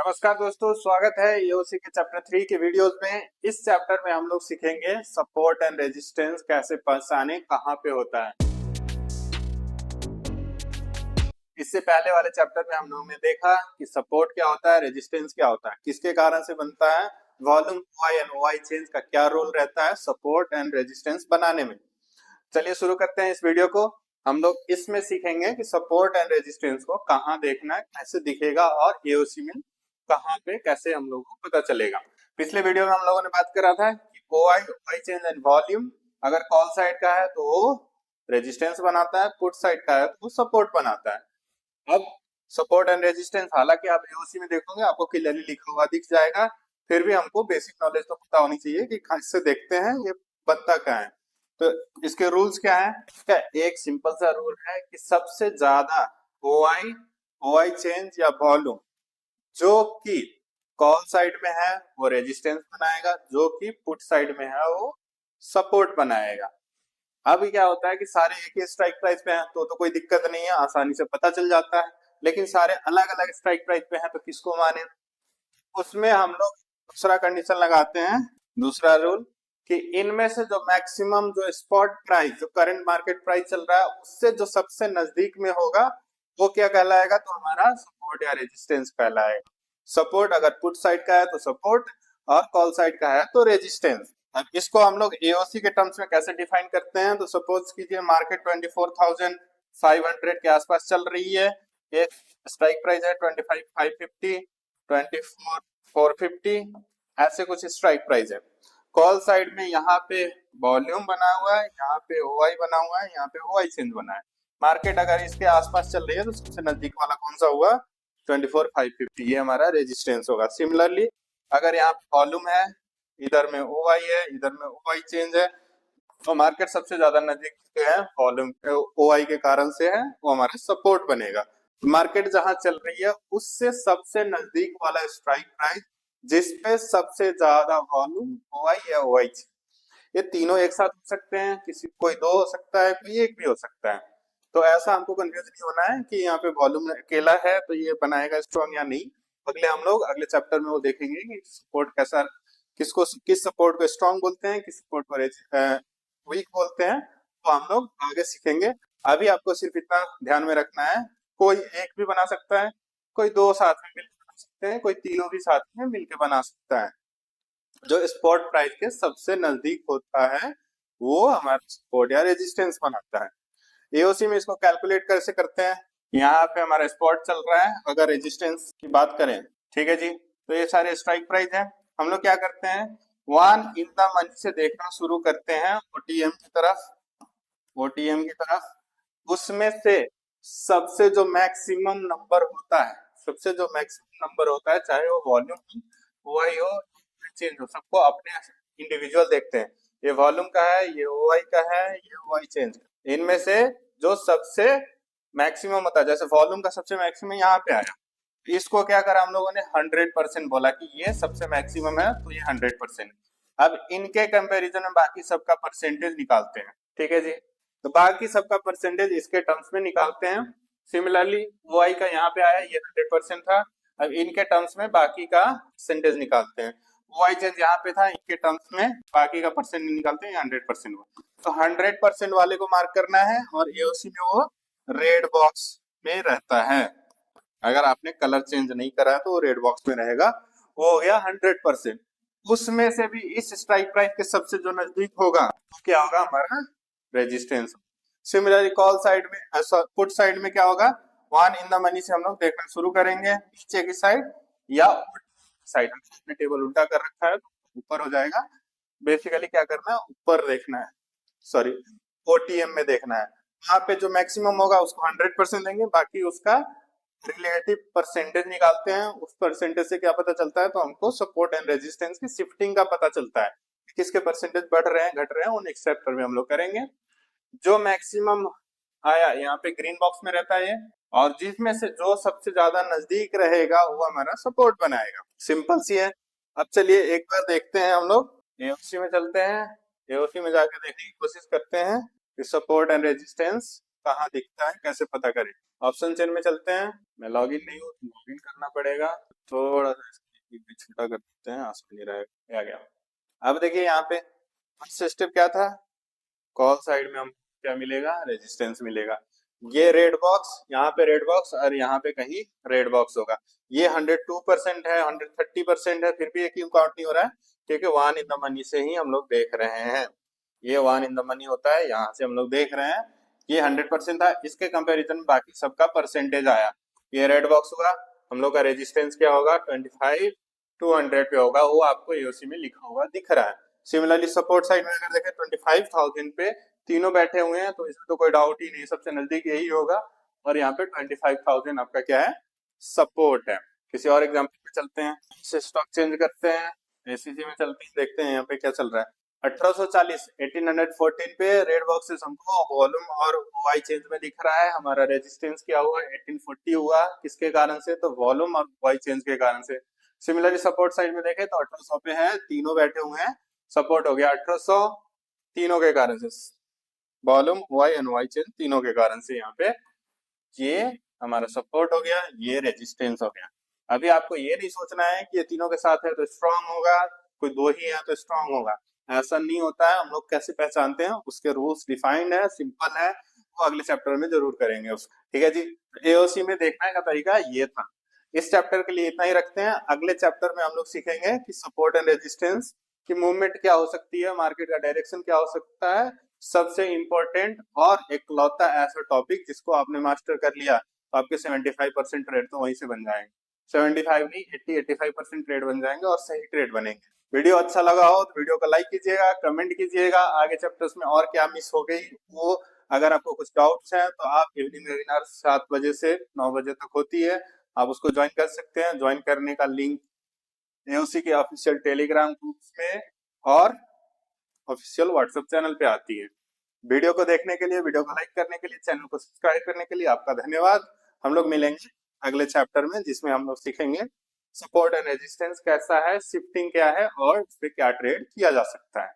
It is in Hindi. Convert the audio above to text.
नमस्कार दोस्तों, स्वागत है ईओसी के चैप्टर 3 के वीडियोस में। इस चैप्टर में हम लोग सीखेंगे सपोर्ट एंड रेजिस्टेंस कैसे पहचाने, कहाँ पे होता है। इससे पहले वाले चैप्टर में हम लोगों ने देखा कि सपोर्ट क्या होता है, रेजिस्टेंस क्या होता है, किसके कारण से बनता है, volume Y and Y change का क्या रोल रहता है सपोर्ट एंड रेजिस्टेंस बनाने में। चलिए शुरू करते हैं इस वीडियो को। हम लोग इसमें सीखेंगे कि सपोर्ट एंड रेजिस्टेंस को कहाँ देखना है, कैसे दिखेगा और एओसी में कहाँ पे कैसे हम लोगों को पता चलेगा। पिछले वीडियो में हम लोगों ने बात करा था कि OI Y change and volume अगर कॉल साइड का है तो वो रेजिस्टेंस बनाता है, पुट साइड का है तो वो सपोर्ट बनाता है। अब सपोर्ट एंड रेजिस्टेंस हालांकि आप एओसी में देखोगे आपको क्लियरली लिखा हुआ दिख जाएगा, फिर भी हमको बेसिक नॉलेज तो पता होनी चाहिए कि इससे देखते हैं ये बनता क्या है। तो इसके रूल्स क्या है? इसका एक सिंपल सा रूल है कि सबसे ज्यादा ओआई ओआई चेंज या वॉल्यूम जो कि कॉल साइड में है वो रेजिस्टेंस बनाएगा, जो कि पुट साइड में है वो सपोर्ट बनाएगा। अब क्या होता है कि सारे एक ही स्ट्राइक प्राइस पे हैं तो कोई दिक्कत नहीं है, आसानी से पता चल जाता है। लेकिन सारे अलग अलग स्ट्राइक प्राइस पे हैं तो किसको माने? उसमें हम लोग दूसरा कंडीशन लगाते हैं, दूसरा रूल कि इनमें से जो मैक्सिमम जो स्पॉट प्राइस जो करंट मार्केट प्राइस चल रहा है उससे जो सबसे नजदीक में होगा वो क्या कहलाएगा? तो हमारा सपोर्ट या रेजिस्टेंस कहलाएगा। सपोर्ट अगर पुट साइड का है तो सपोर्ट और कॉल साइड का है तो रेजिस्टेंस। अब इसको हम लोग एओसी के टर्म्स में कैसे डिफाइन करते हैं? तो सपोज कीजिए मार्केट 24,500 के आसपास चल रही है, एक स्ट्राइक प्राइस है 25,550, 24,450, ऐसे कुछ स्ट्राइक प्राइस है। कॉल साइड में यहाँ पे वॉल्यूम बना हुआ है, यहाँ पे ओआई बना हुआ है, यहाँ पे ओआई चेंज बना है। मार्केट अगर इसके आसपास चल रही है तो सबसे नजदीक वाला कौन सा हुआ? 24,550, ये हमारा रेजिस्टेंस होगा। सिमिलरली अगर यहाँ पे वॉल्यूम है, इधर में ओआई है, इधर में ओआई चेंज है, तो मार्केट सबसे ज्यादा नजदीक पे है वॉल्यूम ओआई के कारण से है, वो हमारा सपोर्ट बनेगा। मार्केट जहां चल रही है उससे सबसे नजदीक वाला स्ट्राइक प्राइस जिसपे सबसे ज्यादा वॉल्यूम ओआई या ओआई, ये तीनों एक साथ हो सकते हैं, किसी कोई दो हो सकता है, कोई एक भी हो सकता है। तो ऐसा हमको कंफ्यूज नहीं होना है कि यहाँ पे वॉल्यूम अकेला है तो ये बनाएगा स्ट्रॉन्ग या नहीं। अगले हम लोग अगले चैप्टर में वो देखेंगे कि सपोर्ट कैसा, किसको किस सपोर्ट को स्ट्रॉन्ग बोलते हैं, किस सपोर्ट को वीक बोलते हैं, तो हम लोग आगे सीखेंगे। अभी आपको सिर्फ इतना ध्यान में रखना है, कोई एक भी बना सकता है, कोई दो साथ में मिलकर बना सकते हैं, कोई तीनों भी साथ में मिलकर बना सकता है। जो स्पॉट प्राइस के सबसे नजदीक होता है वो हमारा सपोर्ट या रेजिस्टेंस बनाता है। एओसी में इसको कैलकुलेट कैसे करते हैं? यहाँ पे हमारा स्पॉट चल रहा है, अगर रेजिस्टेंस की बात करें, ठीक है जी, तो ये सारे स्ट्राइक प्राइस है। हम लोग क्या करते हैं, वन इन द मनी से देखना शुरू करते हैं ओटीएम की तरफ, ओटीएम की तरफ। उसमें से सबसे जो मैक्सिमम नंबर होता है, सबसे जो मैक्सिमम नंबर होता है, चाहे वो वॉल्यूम ओआई हो चेंज हो, सबको अपने इंडिविजुअल देखते हैं। ये वॉल्यूम का है, ये ओआई का है, ये ओआई चेंज, इनमें से जो सबसे मैक्सिमम होता है, जैसे वॉल्यूम का सबसे मैक्सिमम यहाँ पे आया, इसको क्या करा हम लोगों ने 100% बोला कि ये सबसे मैक्सिमम है तो ये 100%। अब इनके कंपैरिजन में बाकी सबका परसेंटेज निकालते हैं, ठीक है जी, तो बाकी सबका परसेंटेज इसके टर्म्स में निकालते हैं। सिमिलरली ओआई का यहाँ पे आया, ये 100% था, अब इनके टर्म्स में बाकी का परसेंटेज निकालते हैं। ओआई चेंज यहाँ पे था, इनके टर्म्स में बाकी का परसेंट निकालते हैं, 100% हुआ, तो 100% वाले को मार्क करना है और एओसी में वो रेड बॉक्स में रहता है। अगर आपने कलर चेंज नहीं करा है तो वो रेड बॉक्स में रहेगा, वो हो गया 100%। उसमें से भी इस स्ट्राइक प्राइस के सबसे जो नजदीक होगा तो क्या होगा? हमारा रेजिस्टेंस। सिमिलरली कॉल साइड में, पुट साइड में क्या होगा? वन इन द मनी से हम लोग देखना शुरू करेंगे, नीचे की साइड या साइड। आपने टेबल उल्टा कर रखा है तो ऊपर हो जाएगा। बेसिकली क्या करना है, ऊपर देखना है, सॉरी ओटीएम में देखना है। यहाँ पे जो मैक्सिमम होगा उसको 100% देंगे, बाकी उसका रिलेटिव परसेंटेज निकालते हैं। उस परसेंटेज से क्या पता चलता है? तो हमको सपोर्ट एंड रेजिस्टेंस की शिफ्टिंग का पता चलता है, किसके परसेंटेज बढ़ रहे हैं घट रहे हैं, वो नेक्स्ट चैप्टर में हम लोग करेंगे। जो मैक्सिमम आया यहाँ पे ग्रीन बॉक्स में रहता है, और जिसमें से जो सबसे ज्यादा नजदीक रहेगा वो हमारा सपोर्ट बनाएगा। सिंपल सी है। अब चलिए एक बार देखते हैं, हम लोग एओसी में चलते हैं, एओसी में जाके देखने की कोशिश करते हैं कि सपोर्ट एंड रेजिस्टेंस कहाँ दिखता है, कैसे पता करें। ऑप्शन चेन में चलते हैं, मैं लॉगिन नहीं हूँ, लॉगिन करना पड़ेगा, थोड़ा सा इसको छोटा कर देते हैं, आसान नहीं रहेगा, आ गया। अब देखिए यहाँ पे फर्स्ट स्टेप क्या था, कॉल साइड में हम क्या मिलेगा, रेजिस्टेंस मिलेगा। ये रेड बॉक्स, यहाँ पे रेड बॉक्स और यहाँ पे कहीं रेड बॉक्स होगा। ये 102% है, 130% है, फिर भी ये क्यों काउंट नहीं हो रहा है, क्योंकि वन इन द मनी से ही हम लोग देख रहे हैं। ये वन इन द मनी होता है, यहाँ से हम लोग देख रहे हैं। ये 100% था, इसके कंपैरिजन में बाकी सबका परसेंटेज आया। ये रेड बॉक्स होगा, हम लोग का रेजिस्टेंस क्या होगा, 25 टू 100 पे होगा, वो आपको एओसी में लिखा हुआ दिख रहा है। सिमिलरली सपोर्ट साइड में अगर देखें 25,000 पे तीनों बैठे हुए हैं, तो इसमें तो कोई डाउट ही नहीं, सबसे नजदीक यही होगा। और यहाँ पे 25,000 आपका क्या है, सपोर्ट है। किसी और एग्जांपल पे चलते हैं, इसे स्टॉक चेंज करते हैं, एसीसी में चलते हैं, देखते हैं यहाँ पे क्या चल रहा है। 1840 1814 पे रेड बॉक्सेस हमको वॉल्यूम और वाई चेंज में दिख रहा है। हमारा रेजिस्टेंस क्या हुआ, 1840 हुआ, किसके कारण से, तो वॉल्यूम और वाई चेंज के कारण से। सिमिलरली सपोर्ट साइड में देखें तो 1800 पे है, तीनों बैठे हुए हैं, सपोर्ट हो गया 1800, तीनों के कारण से, volume Y and Y change तीनों के कारण से यहाँ पे ये हमारा सपोर्ट हो गया, ये रेजिस्टेंस हो गया। अभी आपको ये नहीं सोचना है कि ये तीनों के साथ है तो स्ट्रांग होगा, कोई दो ही है तो स्ट्रांग होगा, ऐसा नहीं होता है। हम लोग कैसे पहचानते हैं, उसके रूल्स डिफाइंड है, सिंपल है, वो अगले चैप्टर में जरूर करेंगे उसको, ठीक है जी। एओसी में देखने का तरीका ये था। इस चैप्टर के लिए इतना ही रखते हैं, अगले चैप्टर में हम लोग सीखेंगे कि सपोर्ट एंड रेजिस्टेंस की मूवमेंट क्या हो सकती है, मार्केट का डायरेक्शन क्या हो सकता है। सबसे इंपॉर्टेंट और इकलौता ऐसा टॉपिक जिसको आपने मास्टर कर लिया तो आपके 75% ट्रेड तो वहीं से बन जाएंगे, 75 नहीं 80-85% ट्रेड बन जाएंगे और सही ट्रेड बनेंगे। वीडियो अच्छा लगा हो तो वीडियो को लाइक कीजिएगा, कमेंट कीजिएगा, आगे चैप्टर्स में और क्या मिस हो गई वो, अगर आपको कुछ डाउट्स हैं तो आप इवनिंग वेबिनार 7 बजे से 9 बजे तक होती है, आप उसको ज्वाइन कर सकते हैं। ज्वाइन करने का लिंक एओसी के ऑफिशियल टेलीग्राम ग्रुप में और ऑफिशियल व्हाट्सएप चैनल पे आती है। वीडियो को देखने के लिए, वीडियो को लाइक करने के लिए, चैनल को सब्सक्राइब करने के लिए आपका धन्यवाद। हम लोग मिलेंगे अगले चैप्टर में, जिसमें हम लोग सीखेंगे सपोर्ट एंड रेजिस्टेंस कैसा है, शिफ्टिंग क्या है और उस पर क्या ट्रेड किया जा सकता है।